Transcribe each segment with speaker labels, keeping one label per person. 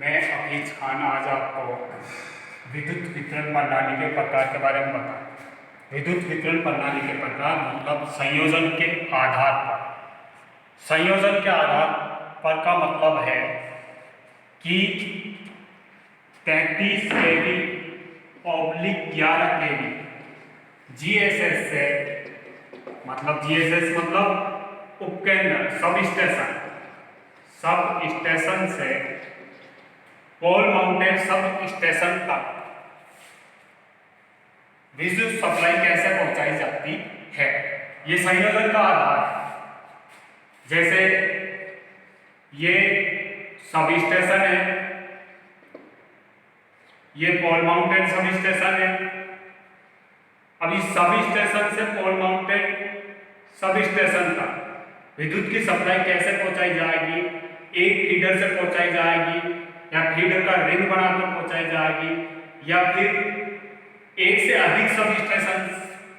Speaker 1: मैं हफीज खान आज आपको विद्युत वितरण प्रणाली के प्रकार के बारे में बताऊँ। विद्युत वितरण प्रणाली के प्रकार मतलब संयोजन के आधार पर। संयोजन के आधार पर का मतलब है कि 33 kV ऑब्लिक 11 kV GSS से मतलब GSS मतलब उपकेंद्र सब स्टेशन से पोल माउंटेड सब स्टेशन तक विद्युत सप्लाई कैसे पहुंचाई जाती है, ये संयोजन का आधार है। जैसे ये सब स्टेशन है, ये पोल माउंटेड सब स्टेशन है। अब इस सब स्टेशन से पोल माउंटेड सब स्टेशन तक विद्युत की सप्लाई कैसे पहुंचाई जाएगी? एक फीडर से पहुंचाई जाएगी या फीडर का रिंग बनाकर पहुंचाई जाएगी या फिर एक से अधिक सब स्टेशन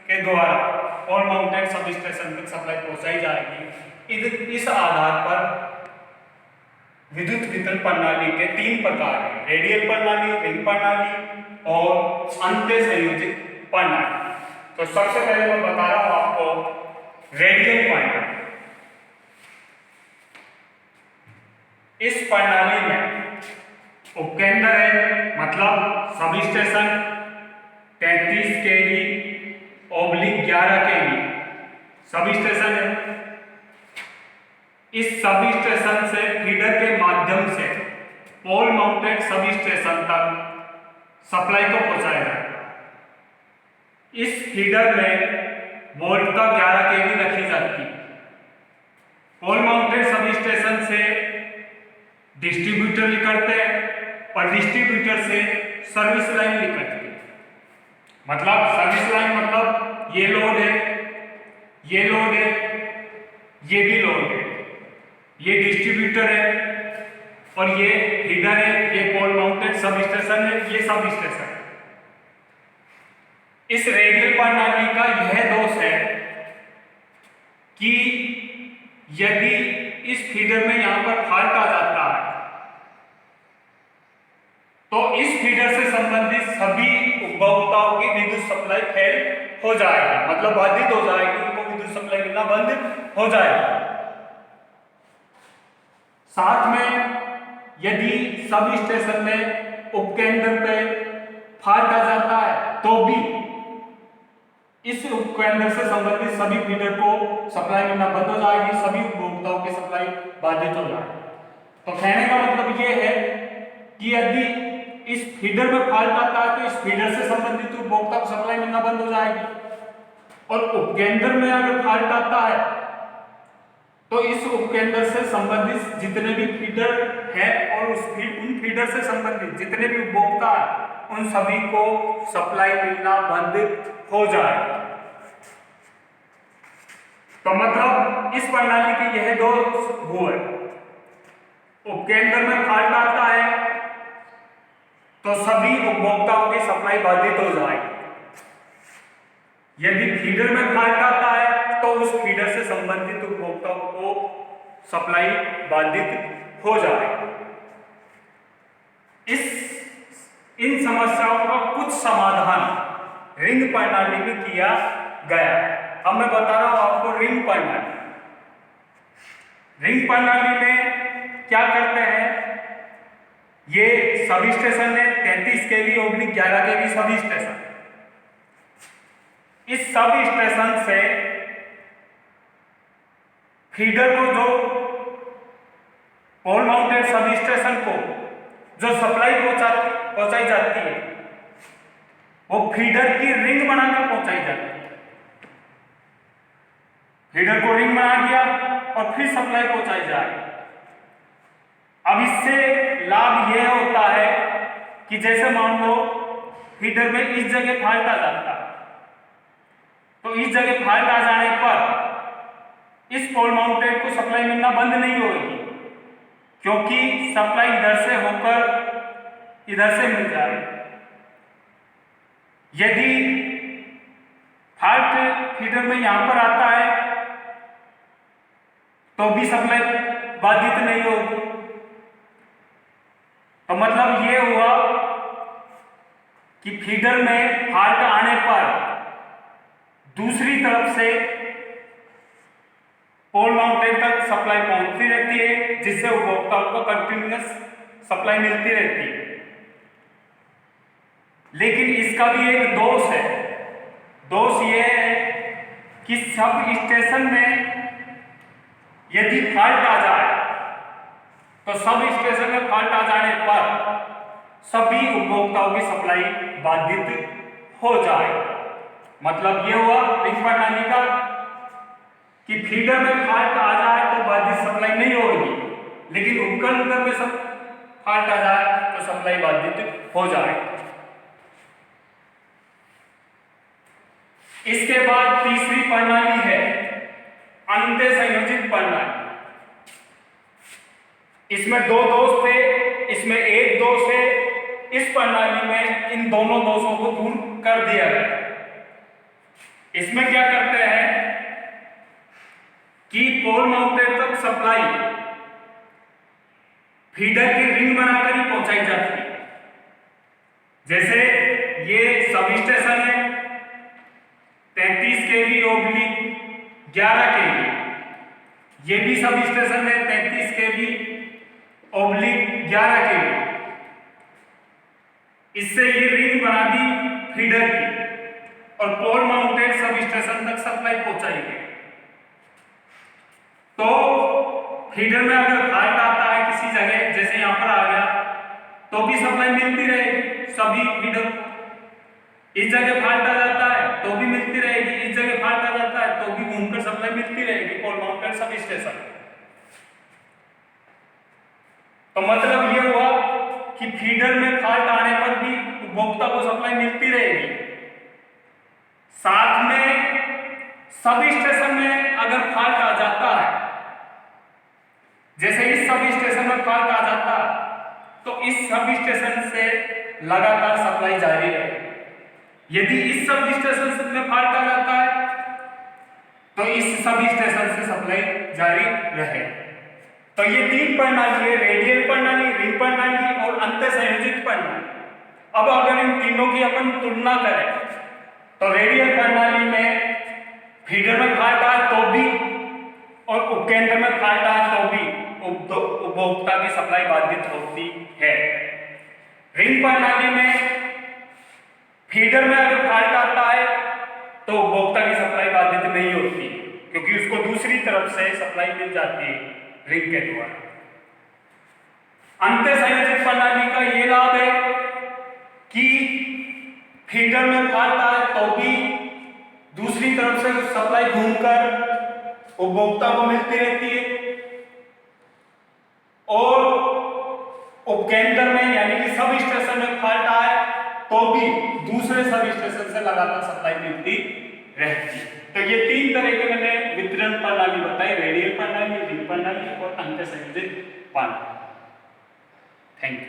Speaker 1: के द्वारा पोल माउंटेड सब स्टेशन तक सप्लाई पहुंचाई जाएगी। इस आधार पर विद्युत वितरण प्रणाली के 3 प्रकार हैं: रेडियल प्रणाली, रिंग प्रणाली और अंत्य संयोजित प्रणाली। तो सबसे पहले मैं बता रहा हूं आपको रेडियल प्रणाली। इस प्रणाली में उपकेंद्र है मतलब sub station 33 kV oblique 11 kV sub station है। इस सब स्टेशन से फीडर के माध्यम से पोल माउंटेड सब स्टेशन तक सप्लाई को पहुंचाया जाएगा। इस फीडर में वोल्ट का 11 kV रखी जाती है। पोल माउंटेड सब स्टेशन से डिस्ट्रीब्यूटर निकलते हैं और डिस्ट्रीब्यूटर से सर्विस लाइन निकलती है। मतलब सर्विस लाइन मतलब ये लोड है, ये लोड है, ये भी लोड है, ये डिस्ट्रीब्यूटर है और ये फीडर है, ये पोल माउंटेड सब स्टेशन है, ये सब स्टेशन है। इस रेडियल प्रणाली का यह दोष है कि यदि इस फीडर में यहां पर फॉल्ट आ जाता है तो इस फीडर से संबंधित सभी उपभोक्ताओं की विद्युत सप्लाई फेल हो जाएगी, मतलब बाधित हो जाएगी, उनको विद्युत सप्लाई मिलना बंद हो जाएगा। साथ में यदि सब स्टेशन में उपकेंद्र पे फॉल्ट आ जाता है तो भी इस उपकेंद्र से संबंधित सभी फीडर को सप्लाई मिलना बंद हो जाएगी, सभी उपभोक्ताओं की सप्लाई बाधित हो जाएगी। तो कहने का मतलब ये है कि यदि इस फीडर में फॉल्ट आता है तो इस फीडर से संबंधित उपभोक्ता को सप्लाई मिलना बंद हो जाएगी और उपकेंद्र में अगर फॉल्ट आता है तो इस उपकेंद्र से संबंधित जितने भी फीडर हैं और उन फीडर से संबंधित जितने भी उपभोक्ता हैं उन सभी को सप्लाई मिलना बंद हो जाएगा। तो मतलब इस प्रणाली के यह दोष हुए, उपकेंद्र में फॉल्ट आता है तो सभी उपभोक्ताओं की सप्लाई बाधित हो जाएगी। यदि फीडर में फॉल्ट आता है तो उस फीडर से संबंधित उपभोक्ताओं को सप्लाई बाधित हो जाएगी। इन समस्याओं का कुछ समाधान रिंग प्रणाली में किया गया। अब मैं बता रहा हूं आपको रिंग प्रणाली। रिंग प्रणाली में क्या करते हैं, ये सब स्टेशन है 33 kV oblique 11 kV sub station. इस सब स्टेशन से फीडर को जो पोल माउंटेड सब स्टेशन को जो सप्लाई पहुंचाई जाती है वो फीडर की रिंग बनाकर पहुंचाई जाती है। फीडर को रिंग बना दिया और फिर सप्लाई पहुंचाई जाए। अब इससे लाभ यह होता है कि जैसे मान लो फीडर में इस जगह फॉल्ट आ जाता है तो इस जगह फॉल्ट आ जाने पर इस पोल माउंटेड को सप्लाई मिलना बंद नहीं होगी, क्योंकि सप्लाई इधर से होकर इधर से मिल जाएगी। यदि फॉल्ट फीडर में यहां पर आता है तो भी सप्लाई बाधित नहीं होगी। तो तो मतलब ये हुआ कि फीडर में फॉल्ट आने पर दूसरी तरफ से पोल माउंटेड तक सप्लाई पहुंचती रहती है, जिससे उपभोक्ताओं को कंटिन्यूअस सप्लाई मिलती रहती है। लेकिन इसका भी एक दोष है। दोष यह है कि सब स्टेशन में यदि फॉल्ट आ जाए तो सब स्टेशन में फॉल्ट आ जाने पर सभी उपभोक्ताओं की सप्लाई बाधित हो जाए। मतलब यह हुआ रिंग प्रणाली का कि फीडर में फॉल्ट आ जाए तो बाधित सप्लाई नहीं होगी, लेकिन उपकरण में सब फॉल्ट आ जाए तो सप्लाई बाधित हो जाए। इसके बाद तीसरी प्रणाली है अंत्य संयोजित प्रणाली। इसमें दो दोष थे, इसमें एक दोष है। इस प्रणाली में इन दोनों दोषों को दूर कर दिया गया। इसमें क्या करते हैं कि पोल माउंटेड तक सप्लाई फीडर की रिंग बनाकर ही पहुंचाई जाती है। जैसे ये सब स्टेशन है 33 kV ओब्लिक 11 kV, ये भी सब स्टेशन है 33 kV ओब्लिक 11 kV। इससे ये रिंग बना दी फीडर की और पोल माउंटेड सब स्टेशन तक सप्लाई पहुंचाई गई। तो फीडर में अगर फॉल्ट आता है किसी जगह, जैसे यहां पर आ गया, तो भी सप्लाई मिलती रहेगी सभी फीडर को। इस जगह फॉल्ट आ जाता है तो भी मिलती रहेगी, इस जगह फॉल्ट आ जाता है तो भी घूमकर सप्लाई मिलती रहेगी पोल माउंटेड सब स्टेशन। तो मतलब ये हुआ कि फीडर में फॉल्ट आने पर भी उपभोक्ता को सप्लाई मिलती रहेगी। साथ में सब स्टेशन में अगर फॉल्ट आ जाता है, जैसे इस सब स्टेशन में फॉल्ट आ जाता तो इस सब स्टेशन से लगातार सप्लाई जारी रहेगी। यदि इस सब स्टेशन में फॉल्ट आ जाता है तो इस सब स्टेशन से सप्लाई जारी रहे। तो ये तीन प्रणाली है, रेडियल प्रणाली, रिंग प्रणाली और अंत्य संयोजित प्रणाली। अब अगर इन तीनों की अपन तुलना करें तो रेडियल प्रणाली में फीडर में फॉल्ट आए तो भी और उपकेंद्र में फॉल्ट आए तो भी उपभोक्ता की सप्लाई बाधित होती है। रिंग प्रणाली में फीडर में अगर फॉल्ट आता है तो उपभोक्ता की सप्लाई बाधित नहीं होती, क्योंकि उसको दूसरी तरफ से सप्लाई मिल जाती है रिंग के द्वारा। अंत्य संयोजित प्रणाली का यह लाभ है कि फीडर में फॉल्ट आए तो भी दूसरी तरफ से सप्लाई घूमकर उपभोक्ता को मिलती रहती है, और उपकेंद्र में यानी कि सब स्टेशन में फॉल्ट आए तो भी दूसरे सब स्टेशन से लगातार सप्लाई मिलती रहती है। तो ये तीन तरह के मैंने वितरण प्रणाली बताई, रेडियल प्रणाली, रिंग प्रणाली और अंत्य संयोजित प्रणाली। Thank you.